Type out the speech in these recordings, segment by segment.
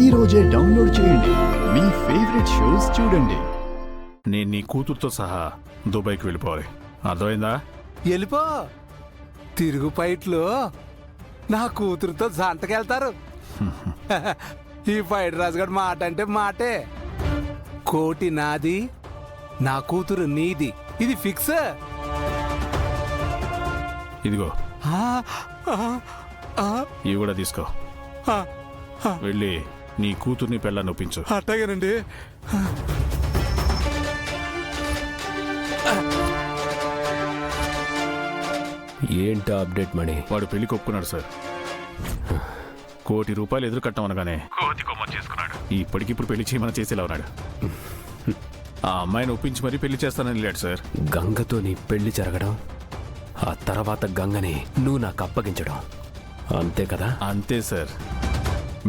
ఈ రోజే డౌన్లోడ్ చేయండి. మీ ఫేవరెట్ షోస్ చూడండి. నేను నీ కూతురుతో సహా దుబాయ్కి వెళ్ళిపోవాలి, అర్థమైందా? వెళ్ళిపో. తిరుగు పైట్లో నా కూతురుతో సంతకెళ్తారు. ఈ పైడ్ రాజుగారు మాట అంటే మాటే. కోటి నాది, నా కూతురు నీది, ఇది ఫిక్స్. ఇదిగో ఇవి కూడా తీసుకో. వెళ్ళి నీ కూతుర్ని పెళ్ళ నొప్పించు. అట్టగేనండి. ఏంటో అప్డేట్ మణి? వాడు పెళ్లి కొప్పుకున్నాడు సార్. ₹1 కోటి ఎదురు కట్టమనగానే కోతి కొమ్మ చేసుకున్నాడు. ఇప్పటికిప్పుడు పెళ్లి చేయమని చేసేలా ఉన్నాడు. ఆ అమ్మాయిని ఒప్పించి మరీ పెళ్లి చేస్తానని వెళ్ళాడు సార్. గంగతో నీ పెళ్లి జరగడం, ఆ తర్వాత గంగని నువ్వు నాకు అప్పగించడం, అంతే కదా? అంతే సార్.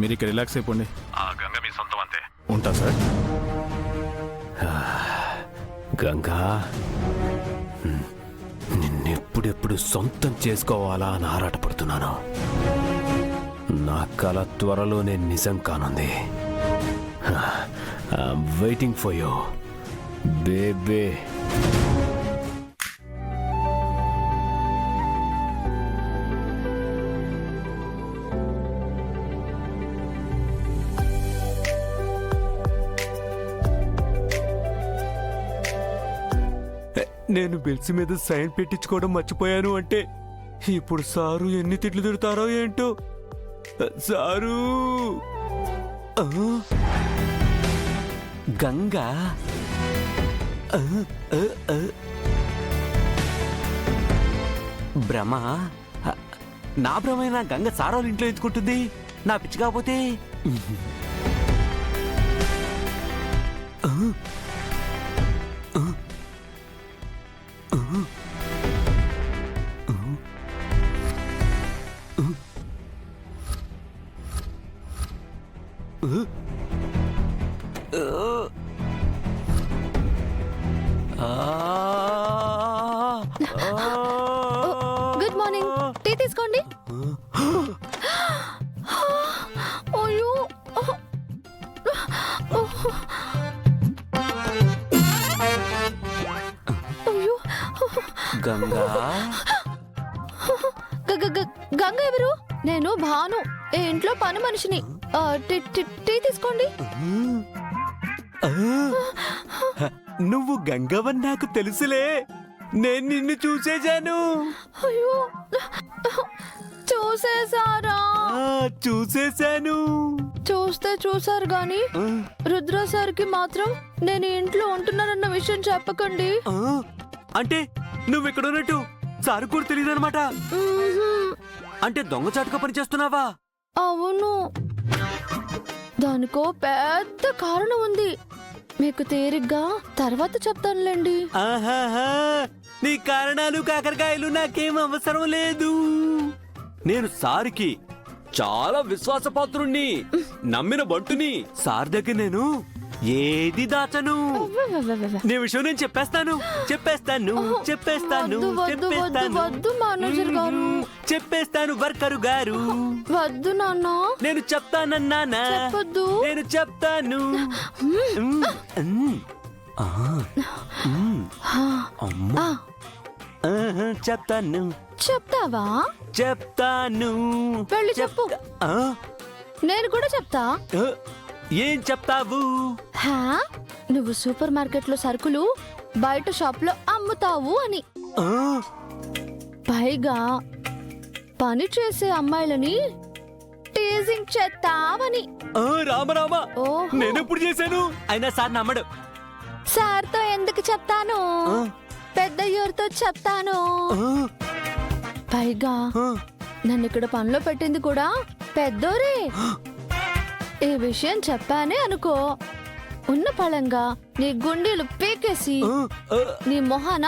మీరు ఇక్కడ రిలాక్స్ అయిపోండి. ఆ గంగ మీ సొంతం, అంతే. ఉంటా సార్. గంగా, నిన్నెప్పుడెప్పుడు సొంతం చేసుకోవాలా అని ఆరాటపడుతున్నాను. నా కల త్వరలోనే నిజం కానుంది. Waiting for you baby. నేను బిల్స్ మీద సైన్ పెట్టించుకోవడం మర్చిపోయాను అంటే ఇప్పుడు సారు ఎన్ని తిట్లు తిడతారో ఏంటో. సారు, గంగా భ్రమ. నా భ్రమైనా గంగ సారోళ్ళ ఇంట్లో ఎత్తుకుంటుంది. నా పిచ్చి కాకపోతే గుడ్ మార్నింగ్. టీ తీసుకోండి. అయ్యో, అయ్యో. గంగా, గంగ ఎవరు? నేను భాను, ఈ ఇంట్లో పని మనిషిని. టీ తీసుకోండి. నువ్వు గంగవని నాకు తెలుసులే. నేను నిన్ను చూసేశాను. అయ్యో, చూసేశారా? చూసేశాను. చూస్తే చూసారు గాని రుద్ర సార్కి మాత్రం నేను ఇంట్లో ఉంటున్నానన్న విషయం చెప్పకండి. అంటే నువ్వు ఇక్కడ ఉన్నట్టు సారు కూడా తెలియదు అనమాట. అంటే దొంగచాటుగా పని చేస్తున్నావా? అవును, దానికో పెద్ద కారణం ఉంది. మీకు తీరిగ్గా తర్వాత చెప్తానులేండి. ఆహాహా, నీ కారణాలు కాకరకాయలు నాకేం అవసరం లేదు. నేను సార్కి చాలా విశ్వాసపాత్రుణ్ణి, నమ్మిన బంటుని. సార్ దగ్గర నేను ఏది దాచను. నీ విషయం నేను చెప్పేస్తాను. వద్దు మేనేజర్ గారు. చెప్పేస్తాను వర్కరు గారు. వద్దు నాన్న. నేను చెప్తానన్నా. చెప్పొద్దు. నేను చెప్తాను. అమ్మా, చెప్తాను. చెప్తావా? చెప్తాను. వెళ్ళి చెప్పు. నేను కూడా చెప్తా. ఏం చెప్తావు? నువ్వు సూపర్ మార్కెట్ లో సరుకులు బయట షాప్ లో అమ్ముతావు అని. పైగా పని చేసే అమ్మాయిలని టీజింగ్ చేస్తావని. రామరామా, నేనెప్పుడు చేశాను? అయినా సార్ నమ్మడు. సార్తో ఎందుకు చెప్తాను, పెద్దయ్యూరితో చెప్తాను. పైగా నన్ను ఇక్కడ పనిలో పెట్టింది కూడా పెద్దోరే. ఈ విషయం చెప్పానే అనుకో, ఉన్న పళంగా నీ గుండెలు పీకేసి నీ మొహాన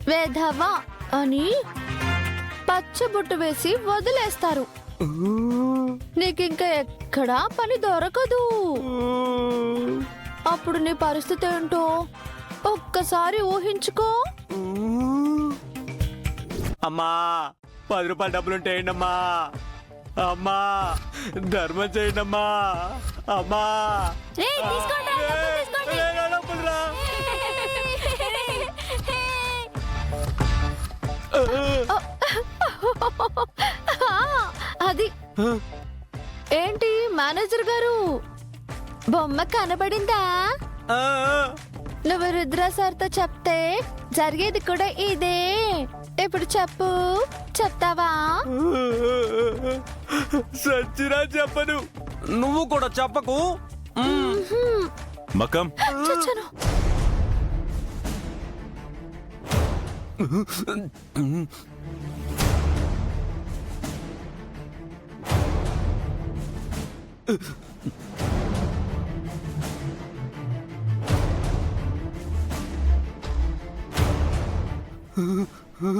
వేధవా అని పచ్చబొట్టు వేసి వదిలేస్తారు. నీకింక ఎక్కడా పని దొరకదు. అప్పుడు నీ పరిస్థితి ఏంటో ఒక్కసారి ఊహించుకో. అమ్మా, 10 రూపాయల డబ్బులుంటాయండి అమ్మా. అమ్మా ధర్మం చేయండి అమ్మా. అమ్మా ఏయ్, తీసుకోండి రా, డబ్బులు తీసుకోండి. లేరా, డబ్బులురా. అది ఏంటి మేనేజర్ గారు, బొమ్మ కనబడిందా? ఆ, నువ్వు రుద్ర సార్తో చెప్తే జరిగేది కూడా ఇదే. ఇప్పుడు చెప్పు, చెప్తావా? సచ్చిరా చెప్పను. నువ్వు కూడా చెప్పకు. మకం చచ్చాను.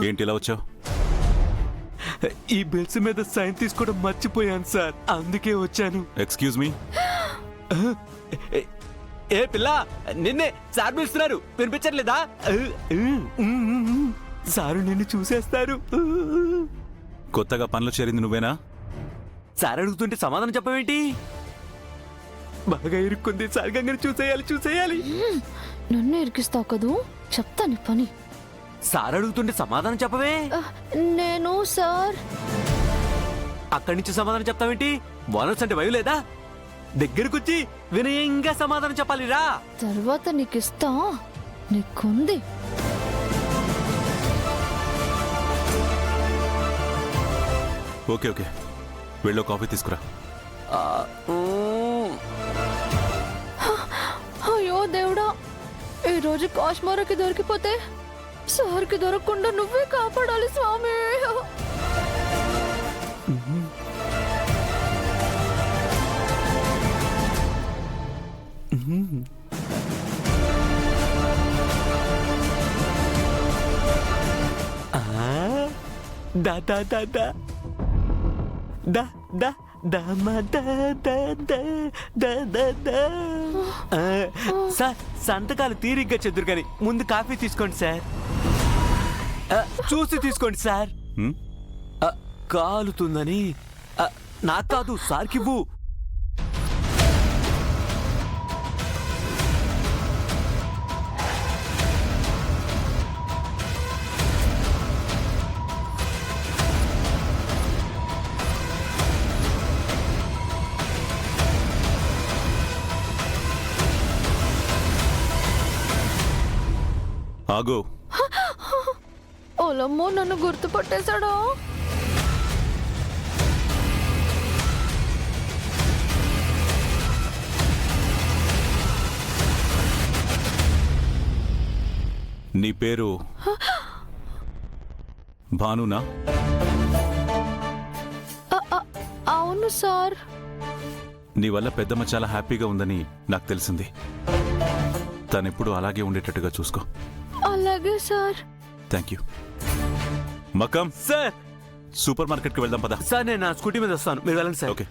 ఏంటి ఇలా వచ్చావు? ఈ బిల్స్ మీద సైన్ తీసుకోవడం మర్చిపోయాను సార్, అందుకే వచ్చాను. Excuse me. ఏ పిల్ల, నిన్నే సార్ పిలుస్తున్నారు, వినిపించట్లేదా? సారు నిన్ను చూసేస్తారు. కొత్తగా పనులు చేరింది నువ్వేనా? సార్ అడుగుతుంటే సమాధానం చెప్పవేంటి? బాగా ఇరుక్కుంది సార్, గంగని చూసేయాలి. నన్ను ఇరికిస్తావు కదూ, చెప్తా నీ పని. సార్ అడుగుతుంటే సమాధానం చెప్పవే. నేను సార్. అక్కడి నుంచి సమాధానం చెప్తావేంటి? బోనస్ అంటే భయం లేదా? దగ్గరకొచ్చి వినయంగా సమాధానం చెప్పాలిరా. తర్వాత నీకిస్తా, నీకుంది. ఓకే ఓకే, వెళ్ళో కాఫీ తీసుకురా. అయ్యో దేవుడా, ఈ రోజు కాశ్మీరకి దొరికిపోతే సార్కి దొరకకుండా నువ్వే కాపాడాలి స్వామి. దా దా దా దా దా దా దా మా దా దా దా దా దా దా. సార్ సంతకాలు తీరిగ్గా చెదురు కానీ ముందు కాఫీ తీసుకోండి సార్. చూసి తీసుకోండి సార్. హ్మ్? కాలుతుందని. నాకు కాదు, సార్కివ్వు. ఆగో. ఓలమ్మో, నన్ను గుర్తుపట్టేశాడు. నీ పేరు భానునా? అవును సార్. నీ వల్ల పెద్దమ్మ చాలా హ్యాపీగా ఉందని నాకు తెలిసింది. తనెప్పుడు అలాగే ఉండేటట్టుగా చూసుకో. అలాగే సార్. Thank you. మకం సార్ సూపర్ మార్కెట్కి వెళ్దాం పదా. సార్ నేను నా స్కూటీ మీద వస్తాను, మీరు వెళ్ళండి సార్. ఓకే.